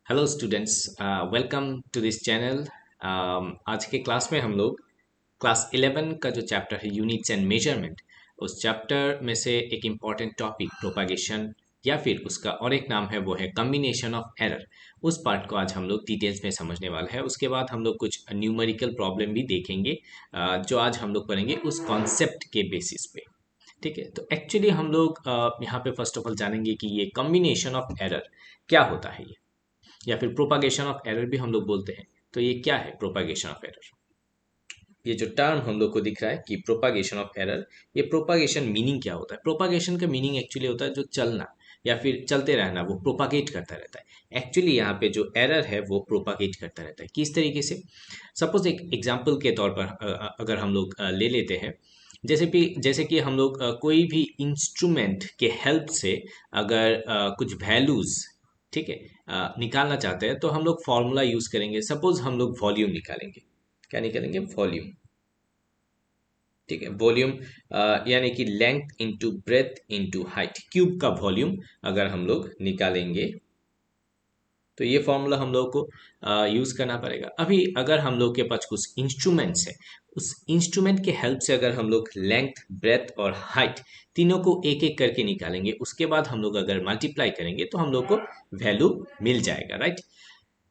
Hello students, welcome to this channel. आज के class में हम लोग क्लास 11 का जो चैप्टर है यूनिट्स एंड मेजरमेंट, उस चैप्टर में से एक इम्पॉर्टेंट टॉपिक प्रोपागेशन या फिर उसका और एक नाम है वो है कम्बिनेशन ऑफ एरर। उस पार्ट को आज हम लोग डिटेल्स में समझने वाले हैं। उसके बाद हम लोग कुछ न्यूमेरिकल प्रॉब्लम भी देखेंगे, जो आज हम लोग करेंगे उस कॉन्सेप्ट के बेसिस पे। ठीक है, तो एक्चुअली हम लोग यहाँ पे फर्स्ट ऑफ ऑल जानेंगे कि ये कम्बिनेशन ऑफ एरर क्या होता है, ये या फिर प्रोपागेशन ऑफ एरर भी हम लोग बोलते हैं। तो ये क्या है प्रोपागेशन ऑफ एरर? ये जो टर्म हम लोग को दिख रहा है कि प्रोपागेशन ऑफ एरर, ये प्रोपागेशन मीनिंग क्या होता है? प्रोपागेशन का मीनिंग एक्चुअली होता है जो चलना या फिर चलते रहना, वो प्रोपागेट करता रहता है। एक्चुअली यहाँ पे जो एरर है वो प्रोपागेट करता रहता है। किस तरीके से? सपोज एक एग्जाम्पल के तौर पर अगर हम लोग ले लेते हैं, जैसे कि हम लोग कोई भी इंस्ट्रूमेंट के हेल्प से अगर कुछ वैल्यूज, ठीक है, निकालना चाहते हैं तो हम लोग फॉर्मूला यूज करेंगे। सपोज हम लोग वॉल्यूम निकालेंगे। क्या निकालेंगे? वॉल्यूम। ठीक है, वॉल्यूम यानी कि length into breadth into height, cube का वॉल्यूम अगर हम लोग निकालेंगे तो ये फॉर्मूला हम लोग को यूज करना पड़ेगा। अभी अगर हम लोग के पास कुछ इंस्ट्रूमेंट्स है, उस इंस्ट्रूमेंट के हेल्प से अगर हम लोग लेंथ, ब्रेथ और हाइट तीनों को एक एक करके निकालेंगे, उसके बाद हम लोग अगर मल्टीप्लाई करेंगे तो हम लोग को वैल्यू मिल जाएगा, राइट?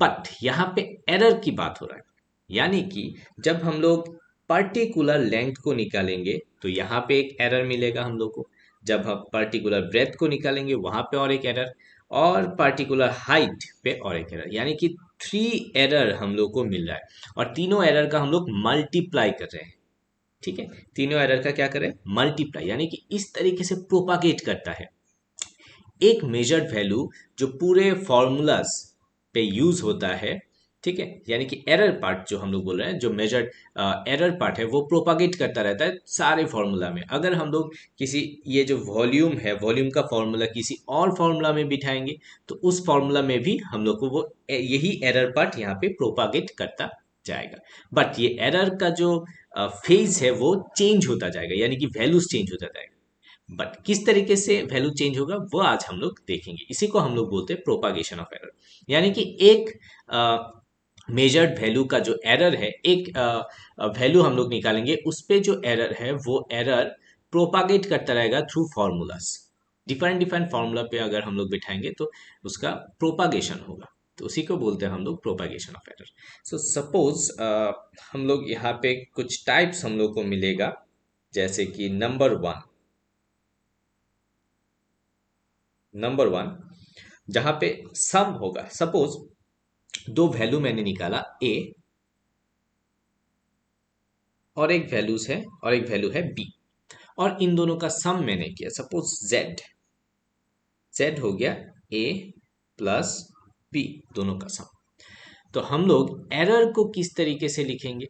बट यहाँ पे एरर की बात हो रहा है, यानी कि जब हम लोग पर्टिकुलर लेंथ को निकालेंगे तो यहाँ पे एक एरर मिलेगा हम लोग को। जब हम पर्टिकुलर ब्रेथ को निकालेंगे वहां पे और एक एरर, और पर्टिकुलर हाइट पे और एक एरर, यानी कि 3 एरर हम लोग को मिल रहा है। और तीनों एरर का हम लोग मल्टीप्लाई कर रहे हैं। ठीक है, तीनों एरर का क्या करें? मल्टीप्लाई, यानी कि इस तरीके से प्रोपागेट करता है। एक मेजर्ड वैल्यू जो पूरे फॉर्मूलाज पे यूज होता है, ठीक है, यानी कि एरर पार्ट जो हम लोग बोल रहे हैं, जो मेजर्ड एरर पार्ट है वो प्रोपागेट करता रहता है सारे फॉर्मूला में। अगर हम लोग किसी, ये जो वॉल्यूम है, वॉल्यूम का फॉर्मूला किसी और फॉर्मूला में बिठाएंगे तो उस फॉर्मूला में भी हम लोग को वो यही एरर पार्ट यहाँ पे प्रोपागेट करता जाएगा। बट ये एरर का जो फेज है वो चेंज होता जाएगा, यानी कि वैल्यूज चेंज होता जाएगा। बट किस तरीके से वैल्यू चेंज होगा वो आज हम लोग देखेंगे। इसी को हम लोग बोलते हैं प्रोपागेशन ऑफ एरर, यानी कि एक मेजर्ड वैल्यू का जो एरर है, एक वैल्यू हम लोग निकालेंगे, उस पे जो एरर है वो एरर प्रोपागेट करता रहेगा through formulas. Different different formula पे अगर हम लोग बिठाएंगे तो उसका प्रोपागेशन होगा। तो उसी को बोलते हैं हम लोग propagation of error. So suppose हम लोग यहाँ पे कुछ टाइप्स हम लोग को मिलेगा, जैसे कि नंबर वन जहां पे सम होगा। सपोज दो वैल्यू मैंने निकाला, ए और एक वैल्यूज है और एक वैल्यू है बी, और इन दोनों का सम मैंने किया। सपोज जेड, जेड हो गया ए प्लस बी, दोनों का सम। तो हम लोग एरर को किस तरीके से लिखेंगे?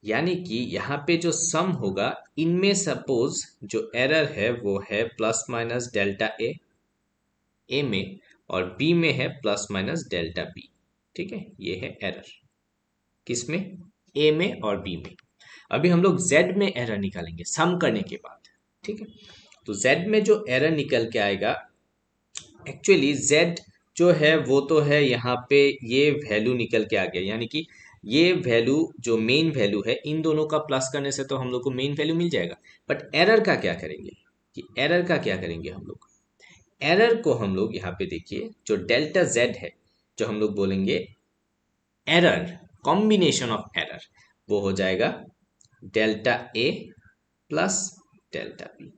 यानी कि यहाँ पे जो सम होगा, इनमें सपोज जो एरर है वो है प्लस माइनस डेल्टा ए में, और बी में है प्लस माइनस डेल्टा बी। ठीक है, ये है एरर किसमें? ए में और बी में। अभी हम लोग जेड में एरर निकालेंगे सम करने के बाद। ठीक है, तो जेड में जो एरर निकल के आएगा, एक्चुअली जेड जो है वो तो है यहाँ पे, ये वैल्यू निकल के आ गया, यानी कि ये वैल्यू जो मेन वैल्यू है, इन दोनों का प्लस करने से तो हम लोग को मेन वैल्यू मिल जाएगा। बट एरर का क्या करेंगे? कि एरर का क्या करेंगे हम लोग? एरर को हम लोग यहाँ पे देखिए, जो डेल्टा जेड है, जो हम लोग बोलेंगे एरर, कॉम्बिनेशन ऑफ एरर, वो हो जाएगा delta A plus delta B.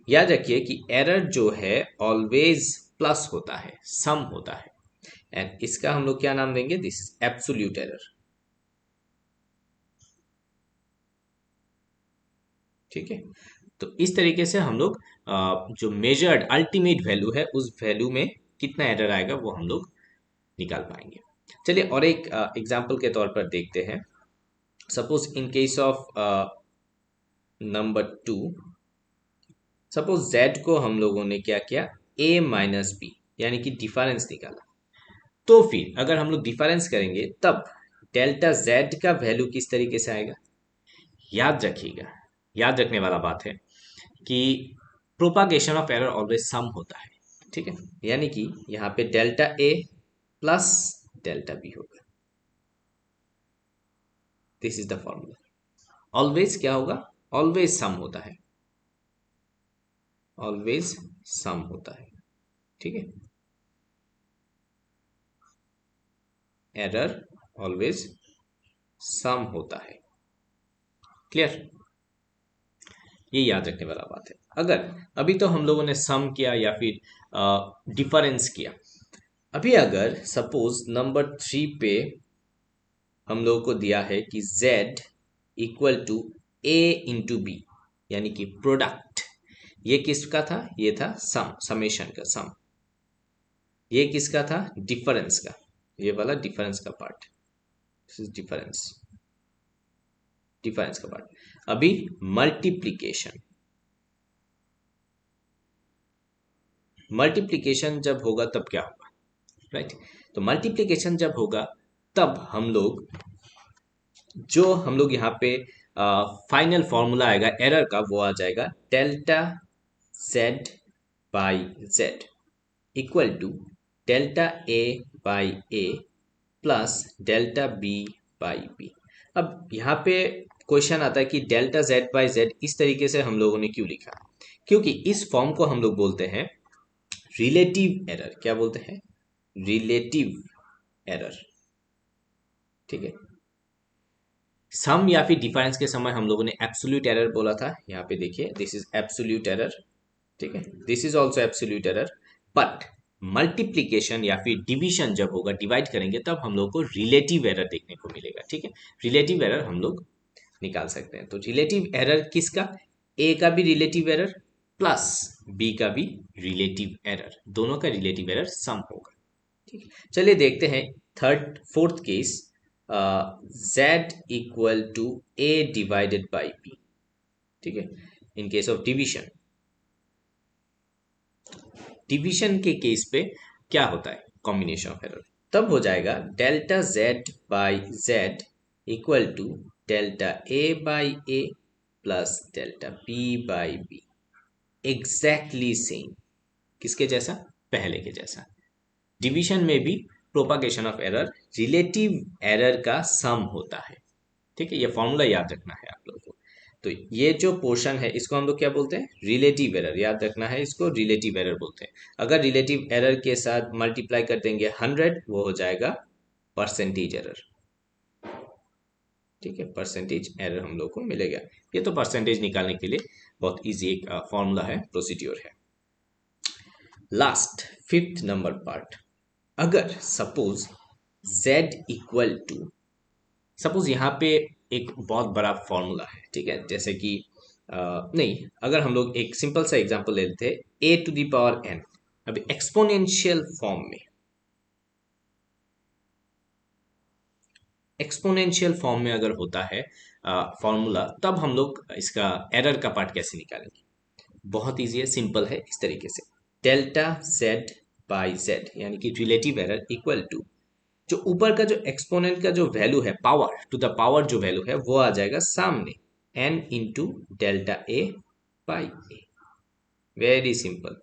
याद रखिए कि एरर जो है ऑलवेज प्लस होता है, सम होता है। एंड इसका हम लोग क्या नाम देंगे? This is absolute error. ठीक है, तो इस तरीके से हम लोग जो मेजर्ड अल्टीमेट वैल्यू है, उस वैल्यू में कितना एरर आएगा वो हम लोग निकाल पाएंगे। चलिए और एक एग्जाम्पल के तौर पर देखते हैं। Suppose in case of number 2, suppose z को हम लोगों ने क्या किया? a माइनस बी, यानी कि डिफरेंस निकाला। तो फिर अगर हम लोग डिफरेंस करेंगे तब डेल्टा z का वैल्यू किस तरीके से आएगा? याद रखिएगा, याद रखने वाला बात है कि propagation of error always sum होता है। ठीक है, यानी कि यहाँ पे delta A plus delta B होगा। This is the formula. Always क्या होगा, ऑलवेज सम होता है, ऑलवेज सम होता है, ठीक है। एरर ऑलवेज सम होता है, क्लियर। ये याद रखने वाला बात है। अगर अभी तो हम लोगों ने सम किया या फिर डिफरेंस किया, अभी अगर सपोज नंबर 3 पे हम लोगों को दिया है कि z equal to a into B, यानी कि प्रोडक्ट, ये किसका था, ये था सम, समेशन का सम। ये किसका था, डिफरेंस का, ये वाला डिफरेंस का पार्ट, डिफरेंस, डिफरेंस का पार्ट। अभी मल्टीप्लीकेशन, मल्टीप्लीकेशन जब होगा तब क्या होगा, राइट। तो मल्टीप्लीकेशन जब होगा तब हम लोग यहाँ पे फाइनल फॉर्मूला आएगा एरर का, वो आ जाएगा delta Z by Z equal to delta A by A plus delta B by B. अब यहाँ पे क्वेश्चन आता है कि डेल्टा जेड बाई जेड इस तरीके से हम लोगों ने क्यों लिखा, क्योंकि इस फॉर्म को हम लोग बोलते हैं रिलेटिव एरर। क्या बोलते हैं, रिलेटिव एरर, ठीक है। सम या फिर डिफरेंस के समय हम लोगों ने एब्सोल्यूट एरर बोला था, यहाँ पे देखिए दिस इज एब्सोल्यूट एरर, ठीक है, this is also absolute error. But multiplication या फिर डिवीजन जब होगा, डिवाइड करेंगे, तब हम लोग को रिलेटिव एरर देखने को मिलेगा, ठीक है। रिलेटिव एरर हम लोग निकाल सकते हैं। तो रिलेटिव एरर किसका, ए का भी रिलेटिव एरर प्लस बी का भी रिलेटिव एरर, दोनों का रिलेटिव एरर सम होगा, ठीक है। चलिए देखते हैं fourth case, z equal to a divided by b, ठीक है। In case of division, division के केस पे क्या होता है, कॉम्बिनेशन ऑफ एरर, तब हो जाएगा delta z by z equal to delta a by a plus delta b by b, exactly same, किसके जैसा, पहले के जैसा। डिवीजन में भी propagation of error relative error का सम होता है, ठीक है। ये फॉर्मूला याद रखना है आप लोगों को। तो ये जो पोर्शन है इसको हम लोग क्या बोलते हैं, रिलेटिव एरर, याद रखना है, इसको रिलेटिव एरर बोलते हैं। अगर रिलेटिव एरर के साथ मल्टीप्लाई कर देंगे 100, वो हो जाएगा परसेंटेज एरर, ठीक है। परसेंटेज एरर हम लोग को मिलेगा। ये तो परसेंटेज निकालने के लिए बहुत इजी एक फॉर्मूला है, प्रोसीड्योर है। लास्ट 5th नंबर पार्ट, अगर suppose z equal to, suppose यहाँ पे एक बहुत बड़ा फॉर्मूला है, ठीक है, जैसे कि नहीं, अगर हम लोग एक सिंपल सा एग्जांपल ले लेते हैं a to the power n, अभी एक्सपोनेंशियल फॉर्म में, एक्सपोनेंशियल फॉर्म में अगर होता है फॉर्मूला, तब हम लोग इसका एरर का पार्ट कैसे निकालेंगे, बहुत ईजी है, सिंपल है, इस तरीके से डेल्टा z बाई z, यानी कि रिलेटिव एरर इक्वल टू, जो ऊपर का जो एक्सपोनेंट का जो वैल्यू है, पावर टू द पावर जो वैल्यू है, वो आ जाएगा सामने n into delta A by A, very simple.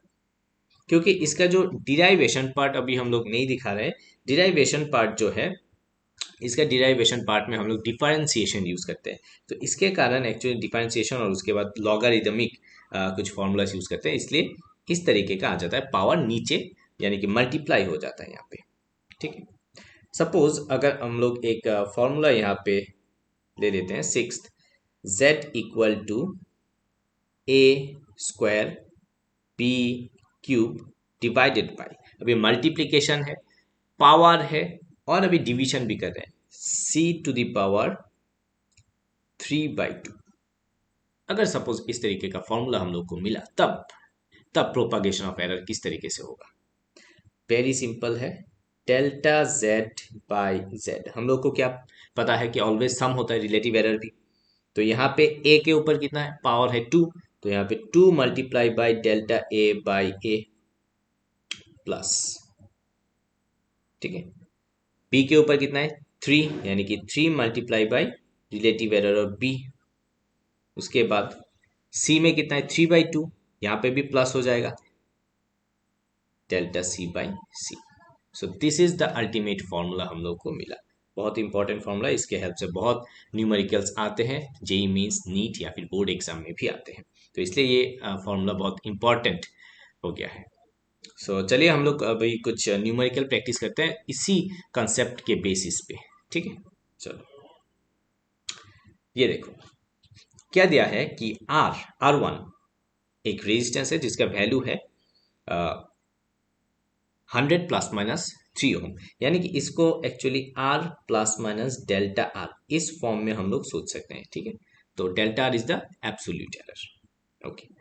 क्योंकि इसका जो डिराइवेशन पार्ट अभी हम लोग नहीं दिखा रहे, डिराइवेशन पार्ट जो है, इसका डिराइवेशन पार्ट में हम लोग डिफरेंशिएशन यूज करते हैं, तो इसके कारण एक्चुअली डिफरेंशिएशन और उसके बाद लॉगरिदमिक कुछ फॉर्मूलाज यूज करते हैं, इसलिए इस तरीके का आ जाता है, पावर नीचे यानी कि मल्टीप्लाई हो जाता है यहाँ पे, ठीक है। सपोज अगर हम लोग एक फॉर्मूला यहाँ पे ले लेते हैं 6th, z equal to A square B cube divided by, अभी मल्टीप्लीकेशन है, पावर है, और अभी डिवीजन भी कर रहे हैं, c टू द पावर 3/2। अगर सपोज इस तरीके का फॉर्मूला हम लोग को मिला, तब प्रोपागेशन ऑफ एरर किस तरीके से होगा, वेरी सिंपल है, डेल्टा z बाई z। हम लोग को क्या पता है कि ऑलवेज सम होता है, रिलेटिव एरर भी। तो यहाँ पे a के ऊपर कितना है, पावर है 2, तो यहाँ पे 2 multiply by delta a by a plus, ठीक है। b के ऊपर कितना है 3, यानी कि 3 मल्टीप्लाई बाई रिलेटिव एरर और b। उसके बाद c में कितना है 3/2, यहाँ पे भी प्लस हो जाएगा, delta c by c। So this is the ultimate formula हम लोग को मिला। बहुत इंपॉर्टेंट फॉर्मूला, इसके हेल्प से बहुत न्यूमेरिकल्स आते हैं, जेई मीन्स, नीट या फिर बोर्ड एग्जाम में भी आते हैं, तो इसलिए ये फॉर्मूला बहुत इंपॉर्टेंट हो गया है। सो चलिए हम लोग अभी कुछ न्यूमेरिकल प्रैक्टिस करते हैं इसी कंसेप्ट के बेसिस पे, ठीक है। चलो ये देखो क्या दिया है कि R1 एक रेजिस्टेंस है जिसका वैल्यू है 100 प्लस माइनस 3 ओम, यानी कि इसको actually R plus minus delta R इस फॉर्म में हम लोग सोच सकते हैं, ठीक है। तो delta R is the absolute error, okay.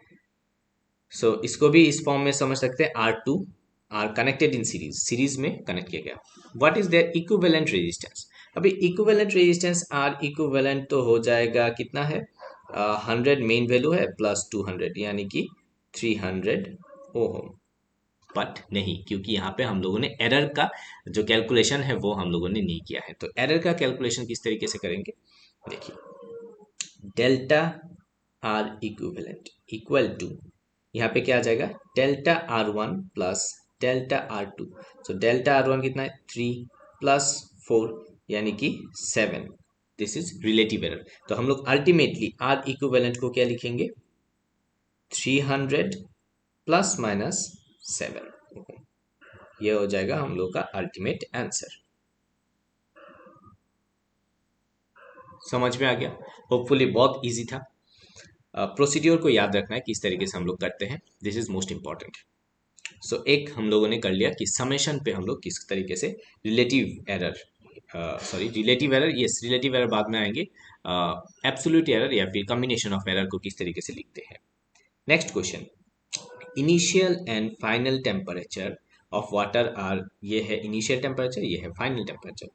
So इसको भी इस फॉर्म में समझ सकते हैं, R2 R connected in series, series में कनेक्ट किया गया। What is there equivalent resistance? अभी इक्विवेलेंट रेजिस्टेंस आर इक्विवेलेंट तो हो जाएगा, कितना है, 100 मेन वैल्यू है प्लस 200 यानी कि 300 ओम। बट नहीं, क्योंकि यहाँ पे हम लोगों ने एरर का जो कैलकुलेशन है वो हम लोगों ने नहीं किया है। तो एरर का कैलकुलेशन किस तरीके से करेंगे, देखिए, delta R equivalent equal to, यहाँ पे क्या आ जाएगा, delta R1 plus delta R2। So delta R1 कितना है, 3 प्लस 4 यानी कि 7। This is relative error. तो हम लोग अल्टीमेटली आर इक्विवेलेंट को क्या लिखेंगे, 300 प्लस माइनस 7। ये हो जाएगा हम लोग का अल्टीमेट आंसर। समझ में आ गया? होपफुली बहुत इजी था। प्रोसीड्योर को याद रखना है किस तरीके से हम लोग करते हैं, दिस इज मोस्ट इंपॉर्टेंट। सो एक हम लोगों ने कर लिया कि समेशन पे हम लोग किस तरीके से relative error, sorry relative error, yes relative error बाद में आएंगे, एब्सोल्यूट एरर या फिर कॉम्बिनेशन ऑफ एरर को किस तरीके से लिखते हैं। Next question, initial and final temperature of water are, ये है इनिशियल टेम्परेचर, ये है final temperature.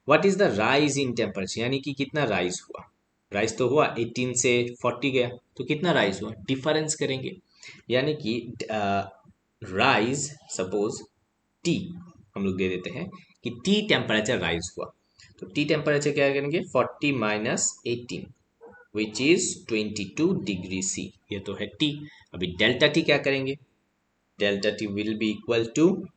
What is the rise in temperature, यानी कि कितना राइज हुआ, राइज तो हुआ 18 से 40 गया, तो कितना राइज हुआ, डिफरेंस करेंगे, यानी कि राइज, सपोज टी हम लोग दे देते हैं कि टी टेम्परेचर राइज हुआ, तो टी टेम्परेचर क्या करेंगे, 40 minus 18 which is 22 degree C, ये तो है टी। अभी डेल्टा टी क्या करेंगे, delta T will be equal to,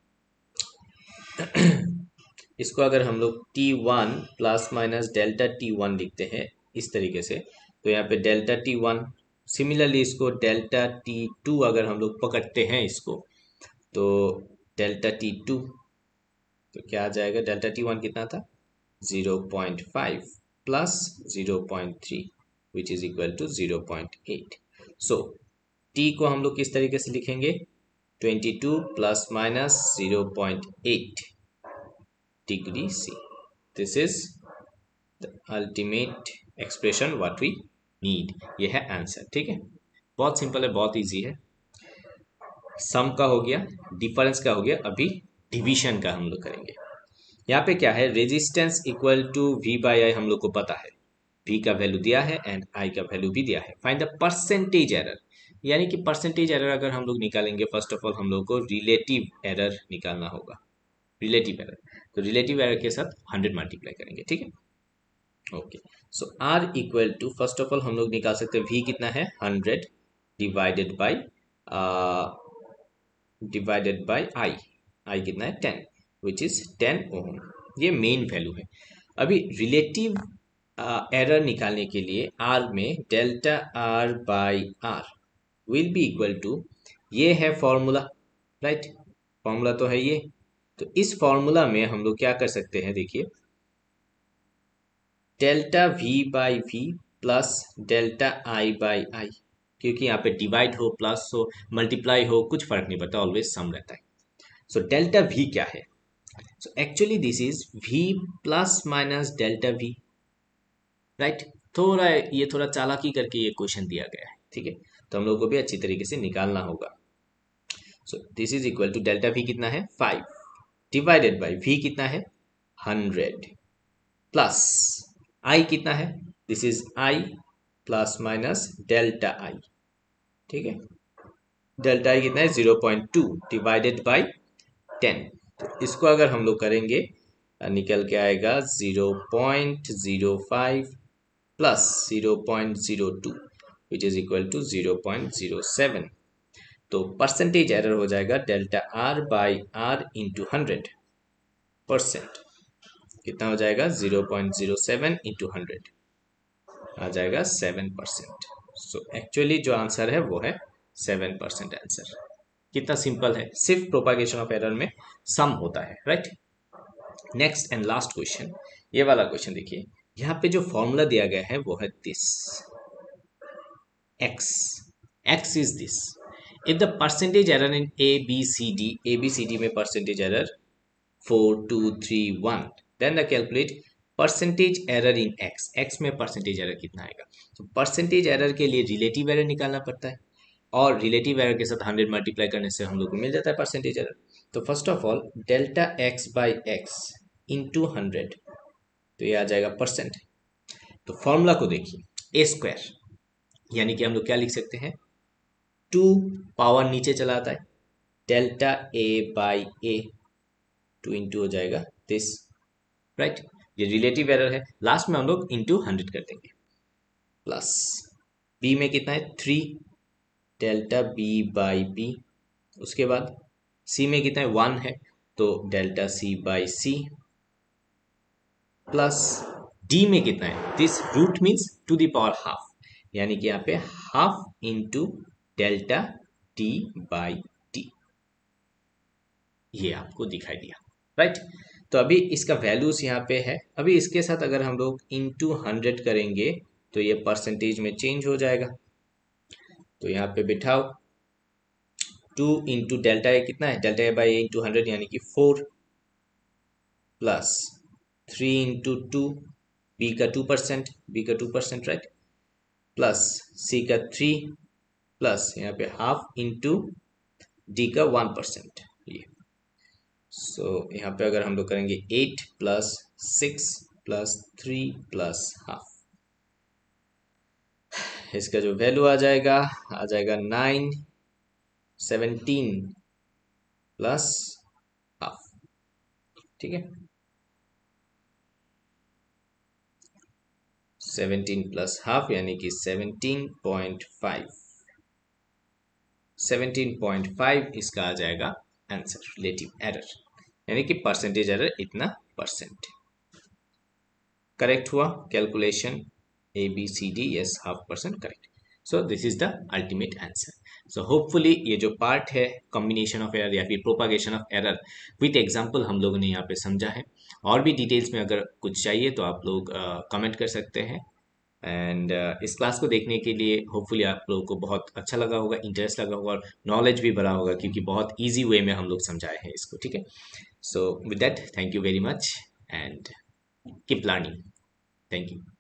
इसको अगर हम लोग T1 plus minus delta T1 लिखते हैं इस तरीके से, तो यहाँ पे डेल्टा T1, सिमिलरली इसको डेल्टा T2 अगर हम लोग पकड़ते हैं इसको, तो डेल्टा T2, तो क्या आ जाएगा, डेल्टा T1 कितना था, 0.5 plus 0.3 which is equal to 0.8। So T को हम लोग किस तरीके से लिखेंगे, 22 plus minus 0.8 degree C. This is the ultimate expression what we need, ये है आंसर, ठीक है। बहुत सिंपल है, बहुत इजी है। सम का हो गया, डिफरेंस का हो गया, अभी डिवीजन का हम लोग करेंगे। यहाँ पे क्या है, resistance equal to V by I हम लोग को पता है, V का वैल्यू दिया है एंड I का वैल्यू भी दिया है। फाइंड द परसेंटेज एरर, यानी कि परसेंटेज एरर अगर हम लोग निकालेंगे, फर्स्ट ऑफ ऑल हम लोग को रिलेटिव एरर निकालना होगा, रिलेटिव एरर। तो रिलेटिव एरर के साथ 100 मल्टीप्लाई करेंगे, ठीक है, okay. So R equal to, first of all हम लोग निकाल सकते हैं V कितना है, 100 डिवाइडेड बाई I कितना है, 10 विच इज 10 ओम, ये मेन वैल्यू है। अभी रिलेटिव एरर निकालने के लिए R में delta R by R will be equal to, ये है फॉर्मूला, राइट, फॉर्मूला तो है ये। तो इस फॉर्मूला में हम लोग क्या कर सकते हैं, देखिए, delta V by V plus delta I by I, क्योंकि यहाँ पे डिवाइड हो, प्लस हो, मल्टीप्लाई हो, कुछ फर्क नहीं पड़ता, ऑलवेज सम रहता है। सो डेल्टा V क्या है, so actually this is V plus minus delta V, right. थोड़ा चालाकी करके ये क्वेश्चन दिया गया है, ठीक है, तो हम लोग को भी अच्छी तरीके से निकालना होगा। So this is equal to delta V कितना है, 5 डिवाइडेड बाई V कितना है, 100 प्लस I कितना है, this is I plus minus delta I, ठीक है। डेल्टा I कितना है, 0.2 डिवाइडेड बाई 10। तो इसको अगर हम लोग करेंगे, निकल के आएगा 0.05 plus 0.02 which is equal to 0.07। तो परसेंटेज एरर हो जाएगा delta R by R into 100, percent कितना हो जाएगा 0.07 इंटू 100 आ जाएगा 7%। सो एक्चुअली जो आंसर है वो है 7% आंसर। कितना सिंपल है, सिर्फ प्रोपागेशन ऑफ एरर में सम होता है, right. Next and last question, ये वाला क्वेश्चन देखिए। यहाँ पे जो फॉर्मूला दिया गया है वो है this x is this, if the percentage error in ABCD में percentage error 4 2 3 1, then the calculate percentage error in x में percentage error कितना आएगा। तो percentage error के लिए relative error निकालना पड़ता है, और relative error के साथ 100 मल्टीप्लाई करने से हम लोग को मिल जाता है percentage error। तो first of all delta x by x into 100, तो ये आ जाएगा परसेंट। तो फॉर्मूला को देखिए, ए स्क्वायर यानी कि हम लोग क्या लिख सकते हैं, 2 पावर नीचे चला आता है, delta A by A, 2 into हो जाएगा दिस, राइट। ये रिलेटिव एरर है, लास्ट में हम लोग इंटू 100 कर देंगे, प्लस बी में कितना है 3 डेल्टा बी बाई बी, उसके बाद सी में कितना है 1 है, तो delta C by C, plus D में कितना है, this root means to the power half, यानी कि यहाँ पे half into delta T by T, ये आपको दिखाई दिया, राइट। तो अभी इसका वैल्यूज यहाँ पे है, अभी इसके साथ अगर हम लोग इंटू 100 करेंगे तो ये परसेंटेज में चेंज हो जाएगा। तो यहाँ पे बिठाओ 2 इंटू डेल्टा ए कितना है, delta A by A into 100 यानी कि 4, प्लस 3 इंटू 2, बी का 2%, राइट, प्लस सी का 3, प्लस यहाँ पे हाफ इंटू डी का 1%, ये। सो यहाँ पे अगर हम लोग करेंगे 8 प्लस 6 प्लस 3 प्लस हाफ, इसका जो वैल्यू आ जाएगा 9 17 प्लस हाफ, ठीक है, 17 प्लस हाफ यानी कि 17.5 इसका आ जाएगा आंसर, रिलेटिव एरर यानी कि परसेंटेज एरर इतना परसेंट। करेक्ट हुआ calculation ABCD, yes 0.5% correct. So this is the ultimate answer. So hopefully ये जो पार्ट है कॉम्बिनेशन ऑफ एरर या फिर propagation of error with example हम लोगों ने यहाँ पे समझा है। और भी डिटेल्स में अगर कुछ चाहिए तो आप लोग कमेंट कर सकते हैं। एंड इस क्लास को देखने के लिए होपफुली आप लोगों को बहुत अच्छा लगा होगा, इंटरेस्ट लगा होगा और नॉलेज भी बढ़ा होगा, क्योंकि बहुत ईजी वे में हम लोग समझाए हैं इसको, ठीक है। So with that thank you very much and keep learning. Thank you.